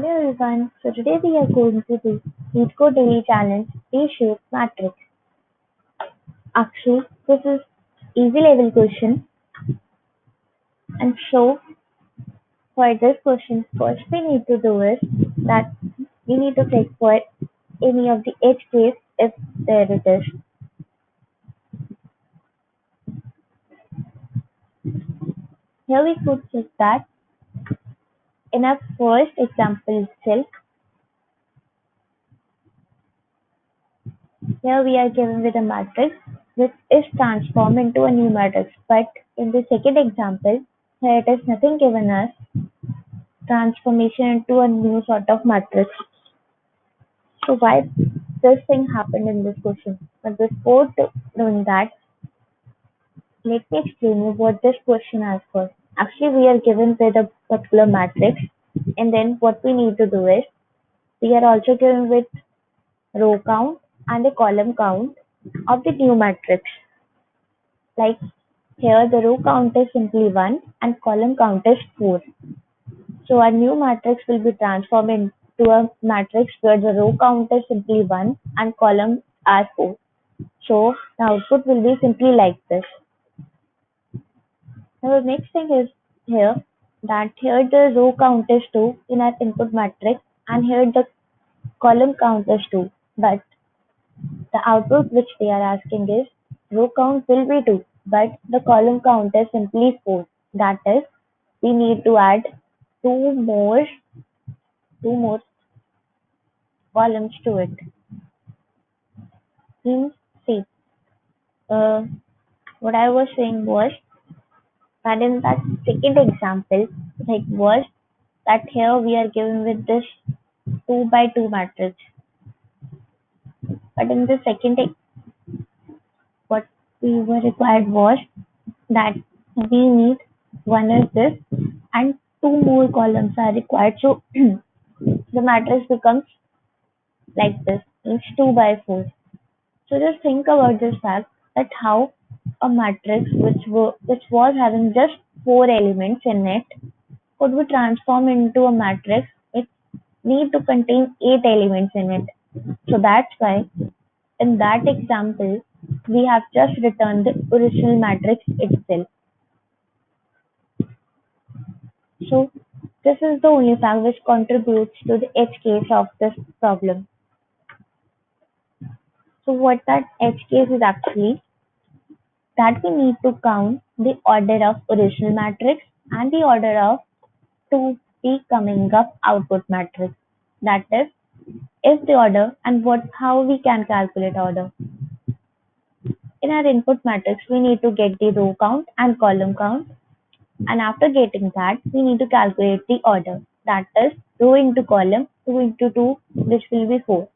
Hello everyone. So today we are going to do LeetCode Daily Challenge T-shaped matrix. Actually, this is easy level question, and so for this question, first we need to do is that we need to check for any of the edge case if there it is. Here we could check that in our first example itself. Here we are given with a matrix which is transformed into a new matrix, but in the second example, here it is nothing given us transformation into a new sort of matrix. So why this thing happened in this question? But before doing that, let me explain you what this question asks for. Actually, we are given with a particular matrix, and then what we need to do is we are also given with row count and a column count of the new matrix. Like here, the row count is simply 1 and column count is 4. So our new matrix will be transformed into a matrix where the row count is simply 1 and columns are 4. So the output will be simply like this. Now the next thing is here that here the row count is 2 in our input matrix and here the column count is 2. But the output which they are asking is row count will be 2 but the column count is simply 4. That is, we need to add two more two more columns to it. Means, see, uh, what I was saying was that in that second example, like was that here we are given with this 2 by 2 matrix. But in the second, what we were required was that we need one is this and two more columns are required. So the matrix becomes like this. It's 2 by 4. So just think about this fact that how a matrix which was having just 4 elements in it could be transformed into a matrix which need to contain 8 elements in it. So that's why in that example we have just returned the original matrix itself. So this is the only fact which contributes to the edge case of this problem. So what that edge case is actually that we need to count the order of original matrix and the order of to be coming up output matrix. That is the order and what how we can calculate order. In our input matrix, we need to get the row count and column count, and after getting that, we need to calculate the order. That is row into column, 2 into 2, which will be 4.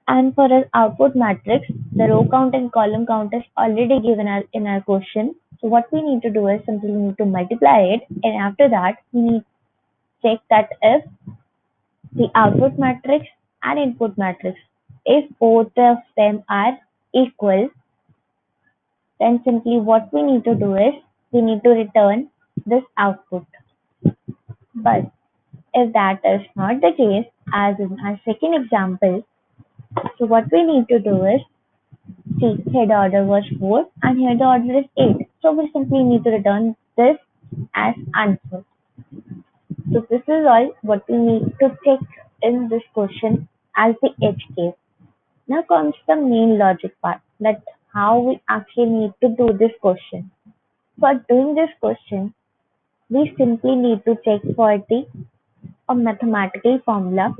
And for our output matrix, the row count and column count is already given us in our question. So what we need to do is simply need to multiply it, and after that, we need to check that if the output matrix and input matrix, if both of them are equal, then simply what we need to do is we need to return this output. But if that is not the case, as in our second example, so what we need to do is see here the order was 4 and here the order is 8. So we simply need to return this as answer. So this is all what we need to check in this question as the edge case. Now comes the main logic part, that how we actually need to do this question. For doing this question, we simply need to check for a mathematical formula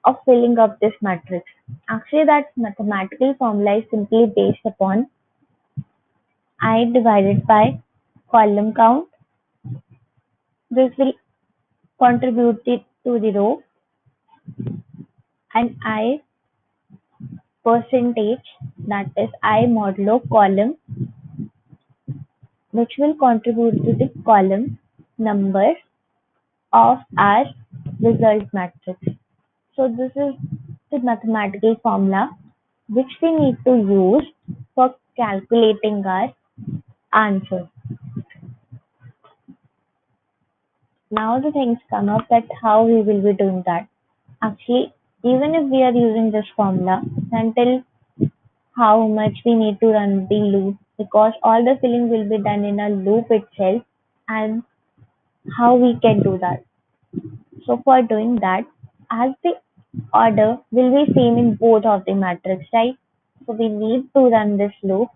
of filling up this matrix. Actually, that mathematical formula is simply based upon I divided by column count. This will contribute it to the row, and I percentage, that is I modulo column, which will contribute to the column number of our result matrix. So this is the mathematical formula which we need to use for calculating our answer. Now the things come up that how we will be doing that. Actually, even if we are using this formula, until how much we need to run the loop because all the filling will be done in a loop itself and how we can do that. So for doing that, as the order will be same in both of the matrix, right? So we need to run this loop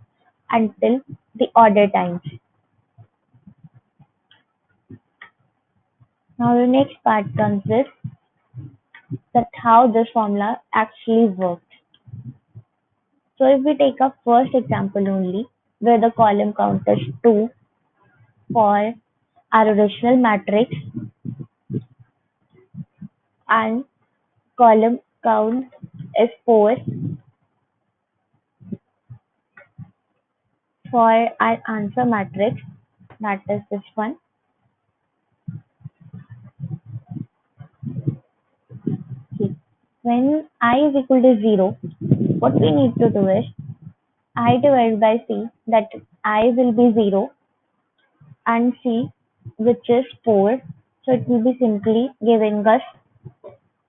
until the order times. Now the next part comes is that how this formula actually works. So if we take a first example only, where the column count is 2 for our original matrix and column count is 4 for our answer matrix, that is this one. See, when I is equal to 0, what we need to do is I divided by C, that I will be 0 and C, which is 4. So it will be simply giving us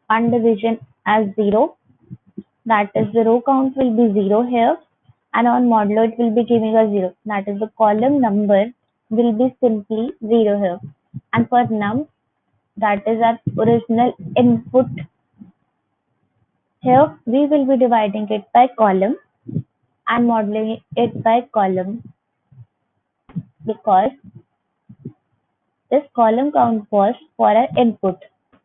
one division as 0, that is the row count will be 0 here, and on modulo it will be giving us 0, that is the column number will be simply 0 here. And for num, that is our original input, here we will be dividing it by column and modeling it by column because this column count was for our input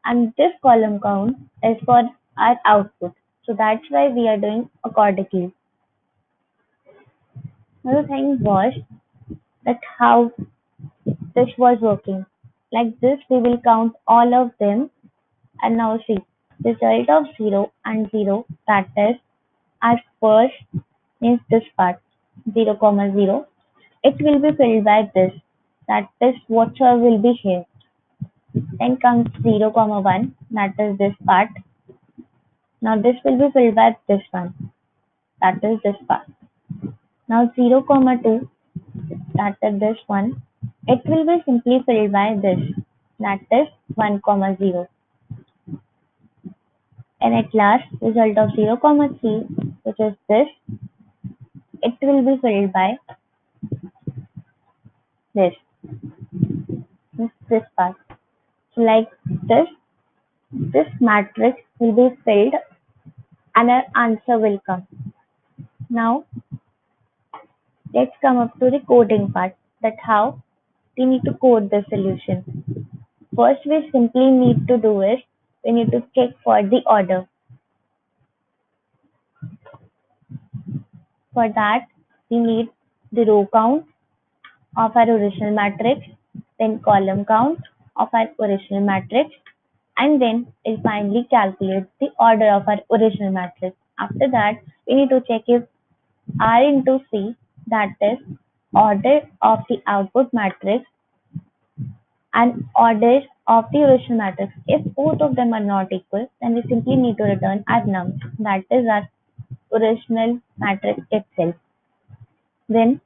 and this column count is for our output. So that's why we are doing accordingly. Another thing was that how this was working. Like this, we will count all of them and now see result of 0 and 0, that is our first is this part 0 comma 0. It will be filled by this, that is whatsoever will be here. Then comes 0 comma 1, that is this part. Now this will be filled by this one, that is this part. Now 0 comma 2, that is this one. It will be simply filled by this, that is 1 comma 0. And at last, result of 0 comma 3, which is this, it will be filled by this, this part. So like this matrix will be filled and an answer will come. Now let's come up to the coding part, that how we need to code the solution. First we simply need to do is we need to check for the order. For that we need the row count of our original matrix, then column count of our original matrix, and then it finally calculates the order of our original matrix. After that, we need to check if R into C, that is order of the output matrix and order of the original matrix. If both of them are not equal, then we simply need to return as num, that is our original matrix itself. Then,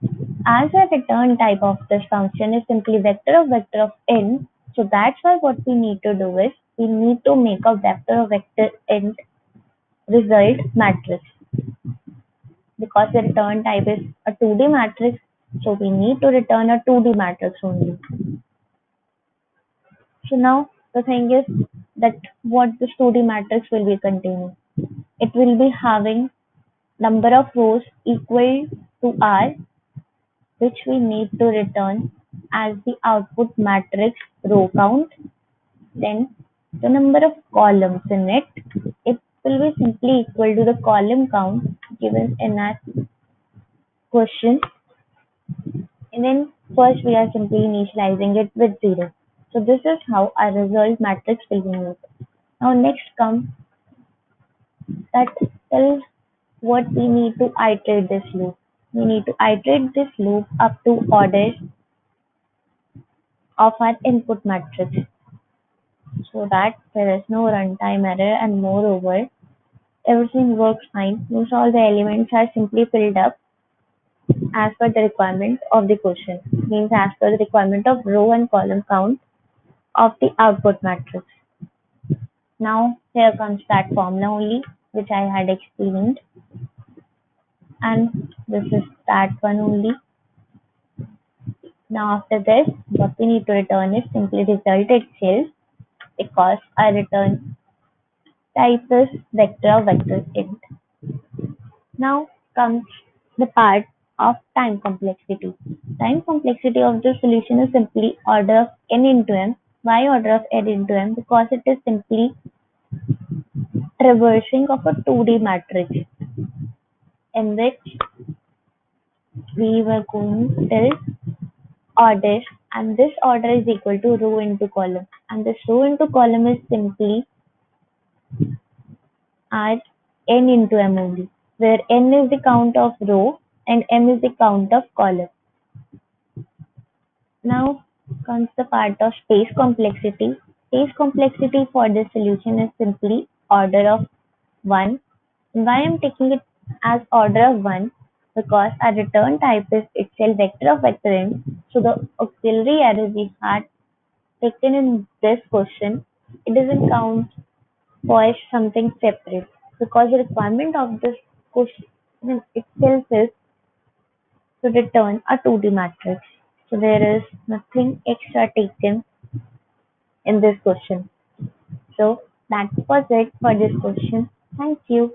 as a return type of this function is simply vector of n, so that's why what we need to do is we need to make a vector int result matrix because the return type is a 2D matrix, so we need to return a 2D matrix only. So now the thing is that what this 2D matrix will be containing. It will be having number of rows equal to R, which we need to return as the output matrix row count. Then the number of columns in it, it will be simply equal to the column count given in our question. And then first we are simply initializing it with 0. So this is how our result matrix will be made. Now next comes that tells what we need to iterate this loop. We need to iterate this loop up to order of our input matrix so that there is no runtime error and moreover everything works fine. Most all the elements are simply filled up as per the requirement of the question. Means as per the requirement of row and column count of the output matrix. Now here comes that formula only which I had explained, and this is that one only. Now after this, what we need to return is simply result itself because our return type is vector of vector int. Now comes the part of time complexity. Time complexity of the solution is simply order of n into m. Why order of n into m? Because it is simply traversing of a 2D matrix in which we were going till order, and this order is equal to row into column, and this row into column is simply as n into m only, where n is the count of row and m is the count of column. Now comes the part of space complexity. Space complexity for this solution is simply order of 1. Why I'm taking it as order of 1? Because our return type is itself vector of vector int. So the auxiliary array we had taken in this question, it doesn't count for something separate because the requirement of this question itself is to return a 2D matrix. So there is nothing extra taken in this question. So that was it for this question. Thank you.